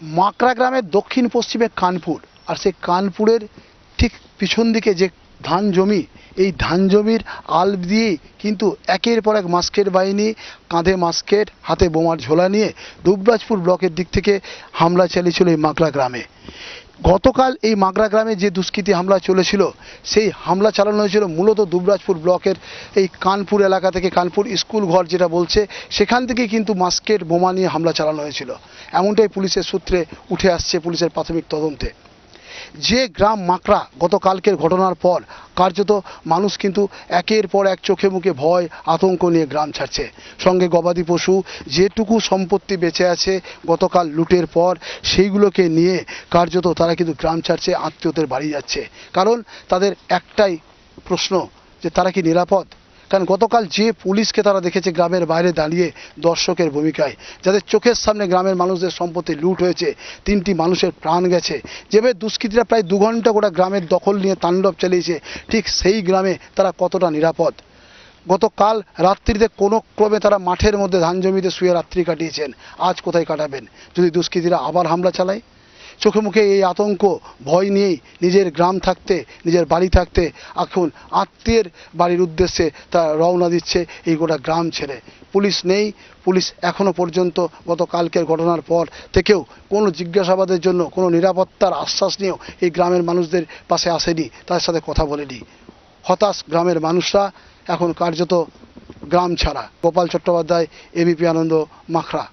মাকড়া গ্রামের দক্ষিণ পশ্চিমে কানপুর, আর সেই কানপুরের ঠিক পিছন দিকে যে ধান জমি, এই ধান জমির আল দিয়েই কিন্তু একের পর এক মাস্কের বাহিনী কাঁধে মাস্কেট, হাতে বোমার ঝোলা নিয়ে দুবরাজপুর ব্লকের দিক থেকে হামলা চালিয়েছিল এই মাকড়া গ্রামে। গতকাল এই মাকড়া গ্রামে যে দুষ্কৃতী হামলা চলেছিল, সেই হামলা চালানো হয়েছিল মূলত দুবরাজপুর ব্লকের এই কানপুর এলাকা থেকে। কানপুর স্কুল ঘর যেটা বলছে, সেখান থেকে কিন্তু মাস্কেট বোমা নিয়ে হামলা চালানো হয়েছিল, এমনটাই পুলিশের সূত্রে উঠে আসছে পুলিশের প্রাথমিক তদন্তে। যে গ্রাম মাকড়া, গতকালকের ঘটনার পর কার্যত মানুষ কিন্তু একের পর এক চোখে মুখে ভয় আতঙ্ক নিয়ে গ্রাম ছাড়ছে। সঙ্গে গবাদি পশু, যেটুকু সম্পত্তি বেঁচে আছে গতকাল লুটের পর, সেইগুলোকে নিয়ে কার্যত তারা কিন্তু গ্রাম ছাড়ছে, আত্মীয়দের বাড়ি যাচ্ছে। কারণ তাদের একটাই প্রশ্ন, যে তারা কি নিরাপদ? কারণ গতকাল যে পুলিশকে তারা দেখেছে গ্রামের বাইরে দাঁড়িয়ে দর্শকের ভূমিকায়, যাদের চোখের সামনে গ্রামের মানুষদের সম্পত্তি লুট হয়েছে, 3টি মানুষের প্রাণ গেছে, যেভাবে দুষ্কৃতীরা প্রায় 2 ঘন্টা গোটা গ্রামের দখল নিয়ে তাণ্ডব চালিয়েছে, ঠিক সেই গ্রামে তারা কতটা নিরাপদ? গতকাল রাত্রিতে কোনো ক্রমে তারা মাঠের মধ্যে ধান জমিতে শুয়ে রাত্রি কাটিয়েছেন, আজ কোথায় কাটাবেন যদি দুষ্কৃতীরা আবার হামলা চালায়? চোখে মুখে এই আতঙ্ক, ভয় নিয়েই নিজের গ্রাম থাকতে, নিজের বাড়ি থাকতে এখন আত্মীয়ের বাড়ির উদ্দেশ্যে তারা রওনা দিচ্ছে এই গোটা গ্রাম ছেড়ে। পুলিশ নেই, পুলিশ এখনো পর্যন্ত গতকালকের ঘটনার পর থেকেও কোনো জিজ্ঞাসাবাদের জন্য, কোনো নিরাপত্তার আশ্বাস নিয়েও এই গ্রামের মানুষদের পাশে আসেনি, তাদের সাথে কথা বলেনি। হতাশ গ্রামের মানুষরা, এখন কার্যত গ্রাম ছাড়া। গোপাল চট্টোপাধ্যায়, এবিপি আনন্দ, মাখরা।